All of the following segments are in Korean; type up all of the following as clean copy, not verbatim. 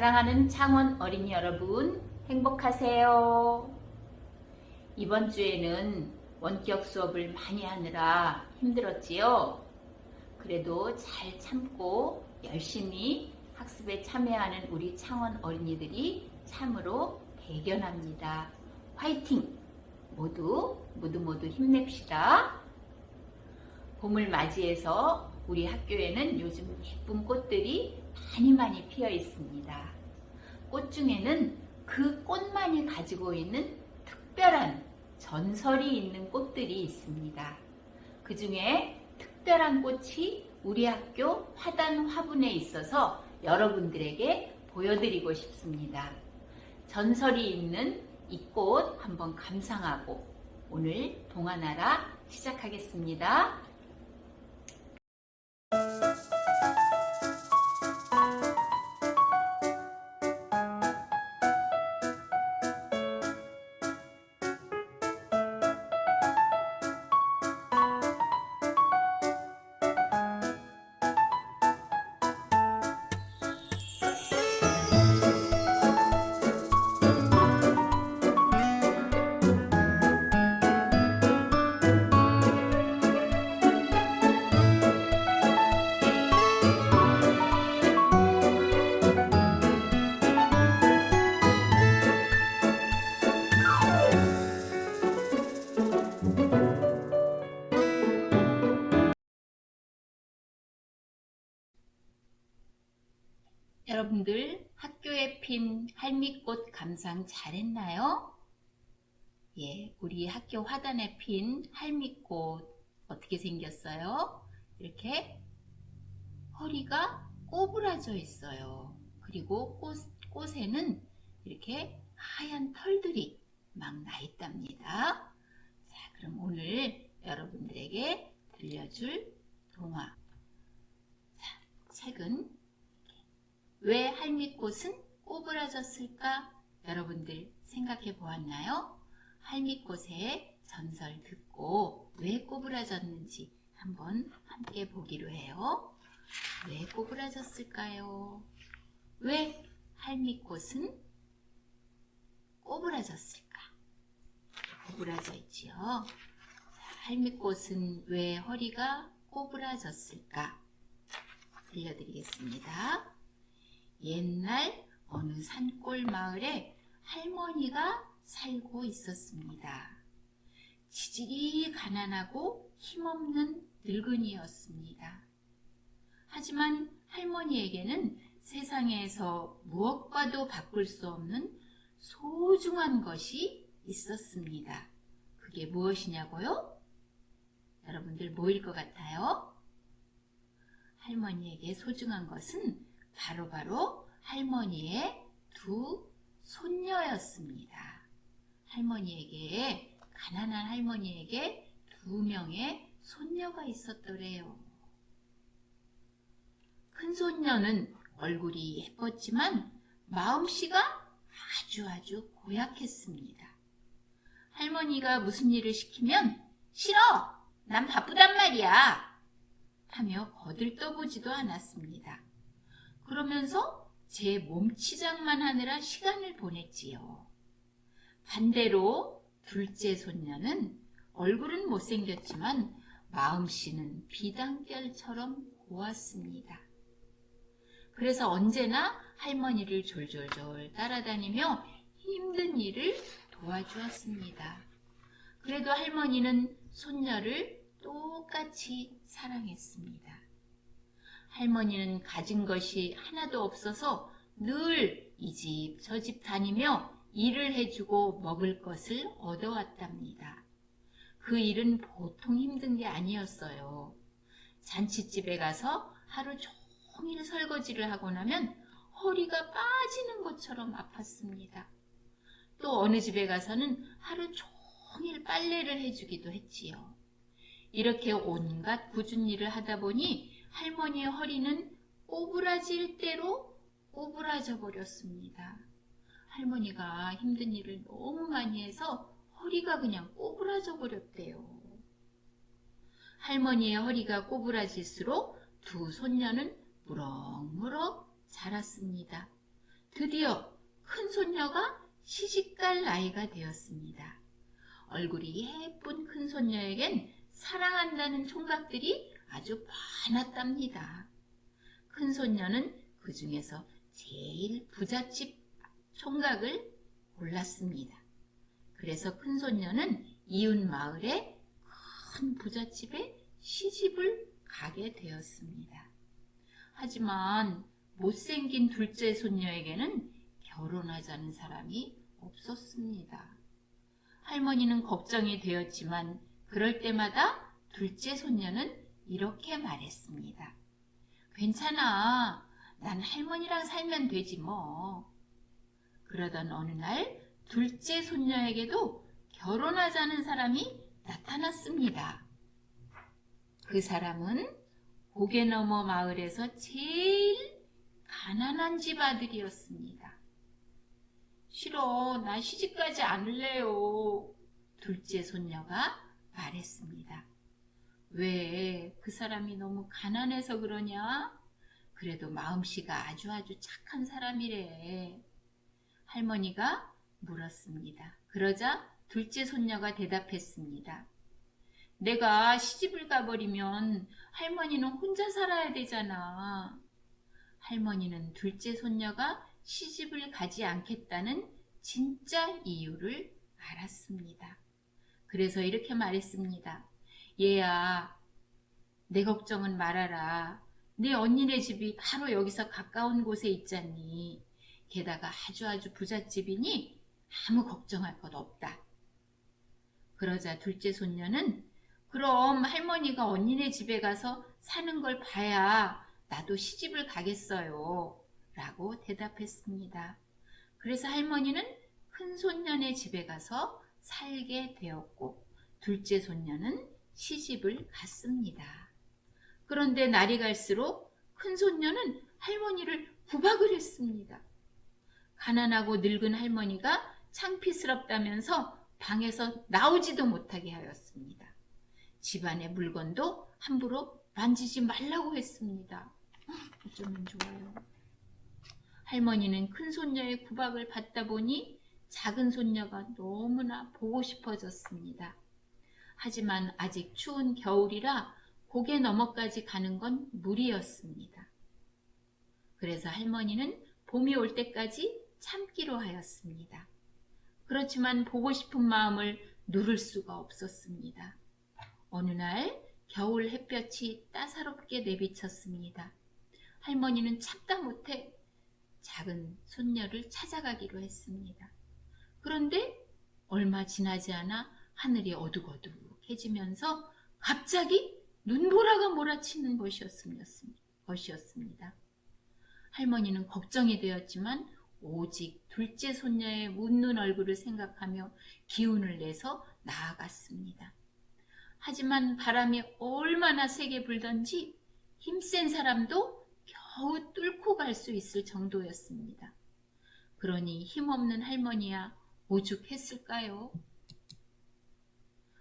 사랑하는 창원 어린이 여러분, 행복하세요. 이번 주에는 원격 수업을 많이 하느라 힘들었지요. 그래도 잘 참고 열심히 학습에 참여하는 우리 창원 어린이들이 참으로 대견합니다. 화이팅! 모두 힘냅시다. 봄을 맞이해서 우리 학교에는 요즘 예쁜 꽃들이 많이 피어 있습니다. 꽃 중에는 그 꽃만이 가지고 있는 특별한 전설이 있는 꽃들이 있습니다. 그 중에 특별한 꽃이 우리 학교 화단 화분에 있어서 여러분들에게 보여드리고 싶습니다. 전설이 있는 이 꽃 한번 감상하고 오늘 동화나라 시작하겠습니다. 여러분들 학교에 핀 할미꽃 감상 잘했나요? 예, 우리 학교 화단에 핀 할미꽃 어떻게 생겼어요? 이렇게 허리가 꼬부라져 있어요. 그리고 꽃에는 이렇게 하얀 털들이 막 나 있답니다. 자, 그럼 오늘 여러분들에게 들려줄 동화. 자, 책은 왜 할미꽃은 꼬부라졌을까? 여러분들 생각해 보았나요? 할미꽃의 전설 듣고 왜 꼬부라졌는지 한번 함께 보기로 해요. 왜 꼬부라졌을까요? 왜 할미꽃은 꼬부라졌을까? 꼬부라져 있지요. 할미꽃은 왜 허리가 꼬부라졌을까? 들려드리겠습니다. 옛날 어느 산골 마을에 할머니가 살고 있었습니다. 지질이 가난하고 힘없는 늙은이였습니다. 하지만 할머니에게는 세상에서 무엇과도 바꿀 수 없는 소중한 것이 있었습니다. 그게 무엇이냐고요? 여러분들 뭐일 것 같아요? 할머니에게 소중한 것은 바로 할머니의 두 손녀였습니다. 가난한 할머니에게 2명의 손녀가 있었더래요. 큰 손녀는 얼굴이 예뻤지만 마음씨가 아주 고약했습니다. 할머니가 무슨 일을 시키면 싫어! 난 바쁘단 말이야! 하며 거들떠보지도 않았습니다. 그러면서 제 몸치장만 하느라 시간을 보냈지요. 반대로 둘째 손녀는 얼굴은 못생겼지만 마음씨는 비단결처럼 고왔습니다. 그래서 언제나 할머니를 졸졸졸 따라다니며 힘든 일을 도와주었습니다. 그래도 할머니는 손녀를 똑같이 사랑했습니다. 할머니는 가진 것이 하나도 없어서 늘 이 집 저 집 다니며 일을 해주고 먹을 것을 얻어왔답니다. 그 일은 보통 힘든 게 아니었어요. 잔칫집에 가서 하루 종일 설거지를 하고 나면 허리가 빠지는 것처럼 아팠습니다. 또 어느 집에 가서는 하루 종일 빨래를 해주기도 했지요. 이렇게 온갖 굳은 일을 하다 보니 할머니의 허리는 꼬부라질 대로 꼬부라져 버렸습니다. 할머니가 힘든 일을 너무 많이 해서 허리가 그냥 꼬부라져 버렸대요. 할머니의 허리가 꼬부라질수록 두 손녀는 무럭무럭 자랐습니다. 드디어 큰 손녀가 시집갈 나이가 되었습니다. 얼굴이 예쁜 큰 손녀에겐 사랑한다는 총각들이 아주 많았답니다. 큰 손녀는 그 중에서 제일 부잣집 총각을 골랐습니다. 그래서 큰 손녀는 이웃 마을의 큰 부잣집에 시집을 가게 되었습니다. 하지만 못생긴 둘째 손녀에게는 결혼하자는 사람이 없었습니다. 할머니는 걱정이 되었지만 그럴 때마다 둘째 손녀는 이렇게 말했습니다. 괜찮아. 난 할머니랑 살면 되지 뭐. 그러던 어느 날 둘째 손녀에게도 결혼하자는 사람이 나타났습니다. 그 사람은 고개 너머 마을에서 제일 가난한 집 아들이었습니다. 싫어, 나 시집가지 않을래요. 둘째 손녀가 말했습니다. 왜? 그 사람이 너무 가난해서 그러냐? 그래도 마음씨가 아주 착한 사람이래. 할머니가 물었습니다. 그러자 둘째 손녀가 대답했습니다. 내가 시집을 가버리면 할머니는 혼자 살아야 되잖아. 할머니는 둘째 손녀가 시집을 가지 않겠다는 진짜 이유를 알았습니다. 그래서 이렇게 말했습니다. 얘야, 내 걱정은 말아라. 네 언니네 집이 바로 여기서 가까운 곳에 있잖니. 게다가 아주 부잣집이니 아무 걱정할 것 없다. 그러자 둘째 손녀는 그럼 할머니가 언니네 집에 가서 사는 걸 봐야 나도 시집을 가겠어요. 라고 대답했습니다. 그래서 할머니는 큰 손녀네 집에 가서 살게 되었고 둘째 손녀는 시집을 갔습니다. 그런데 날이 갈수록 큰 손녀는 할머니를 구박을 했습니다. 가난하고 늙은 할머니가 창피스럽다면서 방에서 나오지도 못하게 하였습니다. 집안의 물건도 함부로 만지지 말라고 했습니다. 어쩌면 좋아요. 할머니는 큰 손녀의 구박을 받다 보니 작은 손녀가 너무나 보고 싶어졌습니다. 하지만 아직 추운 겨울이라 고개 너머까지 가는 건 무리였습니다. 그래서 할머니는 봄이 올 때까지 참기로 하였습니다. 그렇지만 보고 싶은 마음을 누를 수가 없었습니다. 어느 날 겨울 햇볕이 따사롭게 내비쳤습니다. 할머니는 참다 못해 작은 손녀를 찾아가기로 했습니다. 그런데 얼마 지나지 않아 하늘이 어둑어둑해지면서 갑자기 눈보라가 몰아치는 것이었습니다. 할머니는 걱정이 되었지만 오직 둘째 손녀의 웃는 얼굴을 생각하며 기운을 내서 나아갔습니다. 하지만 바람이 얼마나 세게 불던지 힘센 사람도 겨우 뚫고 갈 수 있을 정도였습니다. 그러니 힘없는 할머니야 오죽했을까요?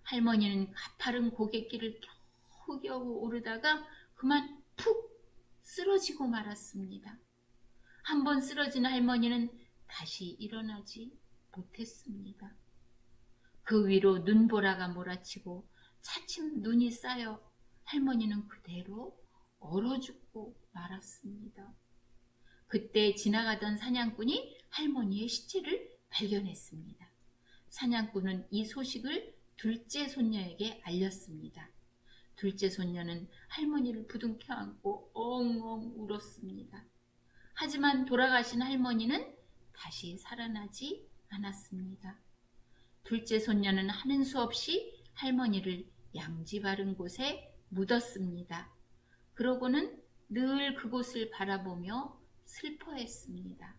할머니는 가파른 고갯길을 겨우겨우 오르다가 그만 푹 쓰러지고 말았습니다. 한번 쓰러진 할머니는 다시 일어나지 못했습니다. 그 위로 눈보라가 몰아치고 차츰 눈이 쌓여 할머니는 그대로 얼어 죽고 말았습니다. 그때 지나가던 사냥꾼이 할머니의 시체를 발견했습니다. 사냥꾼은 이 소식을 둘째 손녀에게 알렸습니다. 둘째 손녀는 할머니를 부둥켜 안고 엉엉 울었습니다. 하지만 돌아가신 할머니는 다시 살아나지 않았습니다. 둘째 손녀는 하는 수 없이 할머니를 양지 바른 곳에 묻었습니다. 그러고는 늘 그곳을 바라보며 슬퍼했습니다.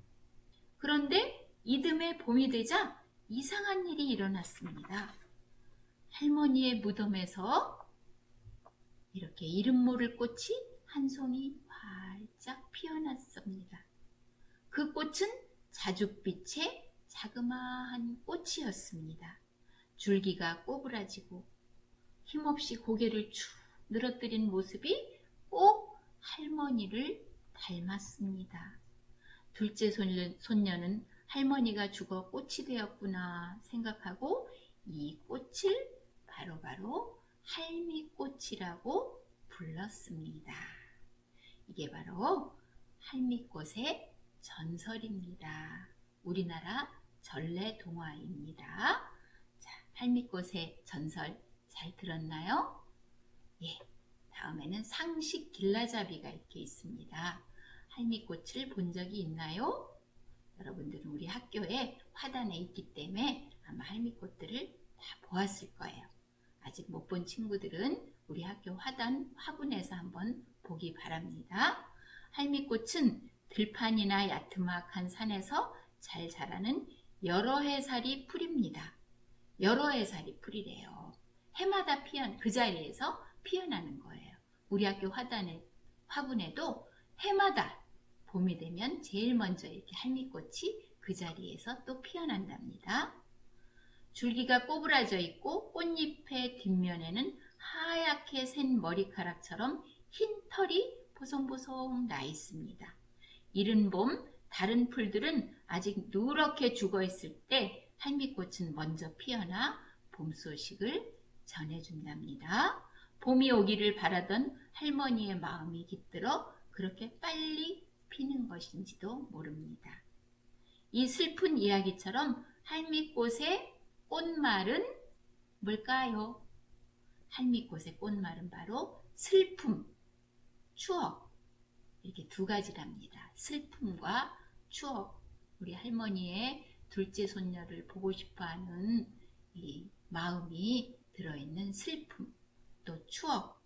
그런데 이듬해 봄이 되자 이상한 일이 일어났습니다. 할머니의 무덤에서 이렇게 이름 모를 꽃이 한 송이 활짝 피어났습니다. 그 꽃은 자줏빛의 자그마한 꽃이었습니다. 줄기가 꼬부라지고 힘없이 고개를 축 늘어뜨린 모습이 꼭 할머니를 닮았습니다. 둘째 손녀는 할머니가 죽어 꽃이 되었구나 생각하고 이 꽃을 바로 할미꽃이라고 불렀습니다. 이게 바로 할미꽃의 전설입니다. 우리나라 전래동화입니다. 자, 할미꽃의 전설 잘 들었나요? 예, 다음에는 상식 길라잡이가 이렇게 있습니다. 할미꽃을 본 적이 있나요? 여러분들은 우리 학교에 화단에 있기 때문에 아마 할미꽃들을 다 보았을 거예요. 아직 못 본 친구들은 우리 학교 화분에서 한번 보기 바랍니다. 할미꽃은 들판이나 야트막한 산에서 잘 자라는 여러 해살이 풀입니다. 여러 해살이 풀이래요. 해마다 그 자리에서 피어나는 거예요. 우리 학교 화분에도 해마다 봄이 되면 제일 먼저 이렇게 할미꽃이 그 자리에서 또 피어난답니다. 줄기가 꼬부라져 있고 꽃잎의 뒷면에는 하얗게 센 머리카락처럼 흰 털이 보송보송 나 있습니다. 이른 봄 다른 풀들은 아직 누렇게 죽어 있을 때 할미꽃은 먼저 피어나 봄 소식을 전해준답니다. 봄이 오기를 바라던 할머니의 마음이 깃들어 그렇게 빨리 피는 것인지도 모릅니다. 이 슬픈 이야기처럼 할미꽃의 꽃말은 뭘까요? 할미꽃의 꽃말은 바로 슬픔, 추억, 이렇게 두 가지랍니다. 슬픔과 추억, 우리 할머니의 둘째 손녀를 보고 싶어하는 이 마음이 들어있는 슬픔, 또 추억,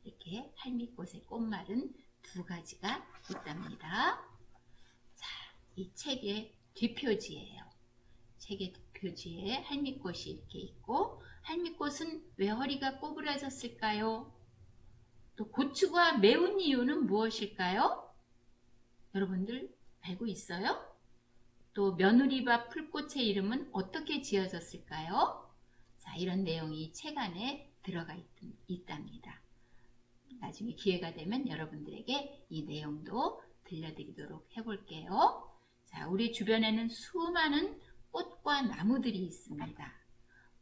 이렇게 할미꽃의 꽃말은 두 가지가 있답니다. 자, 이 책의 뒷표지예요. 책의 뒷표지에 할미꽃이 이렇게 있고, 할미꽃은 왜 허리가 꼬부라졌을까요? 또 고추가 매운 이유는 무엇일까요? 여러분들 알고 있어요? 또 며느리밥 풀꽃의 이름은 어떻게 지어졌을까요? 자, 이런 내용이 책 안에 들어가 있답니다. 나중에 기회가 되면 여러분들에게 이 내용도 들려드리도록 해볼게요. 자, 우리 주변에는 수많은 꽃과 나무들이 있습니다.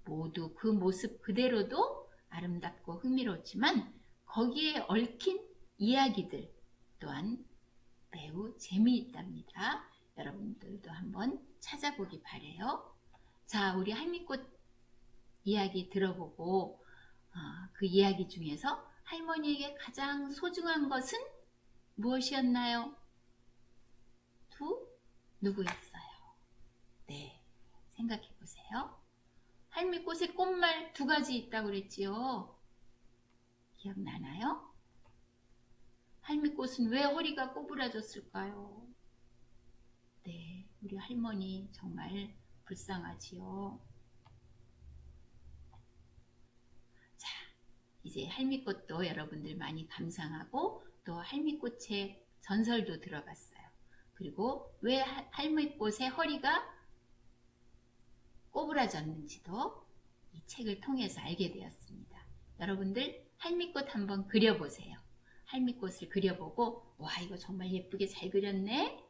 모두 그 모습 그대로도 아름답고 흥미롭지만 거기에 얽힌 이야기들 또한 매우 재미있답니다. 여러분들도 한번 찾아보기 바래요. 자, 우리 할미꽃 이야기 들어보고 그 이야기 중에서 할머니에게 가장 소중한 것은 무엇이었나요? 누구였어요? 네, 생각해 보세요. 할미꽃의 꽃말 두 가지 있다고 그랬지요. 기억나나요? 할미꽃은 왜 허리가 꼬부라졌을까요? 네, 우리 할머니 정말 불쌍하지요. 자, 이제 할미꽃도 여러분들 많이 감상하고 또 할미꽃의 전설도 들어봤어요. 그리고 왜 할미꽃의 허리가 꼬부라졌는지도 이 책을 통해서 알게 되었습니다. 여러분들 할미꽃 한번 그려보세요. 할미꽃을 그려보고 와, 이거 정말 예쁘게 잘 그렸네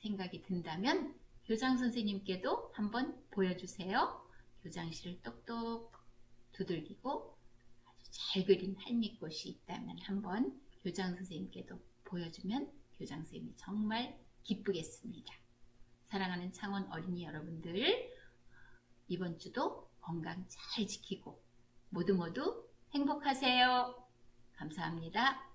생각이 든다면 교장 선생님께도 한번 보여주세요. 교장실을 똑똑 두들기고 아주 잘 그린 할미꽃이 있다면 한번 교장 선생님께도 보여주면 교장 선생님이 정말 기쁘겠습니다. 사랑하는 창원 어린이 여러분들, 이번 주도 건강 잘 지키고 모두 행복하세요. 감사합니다.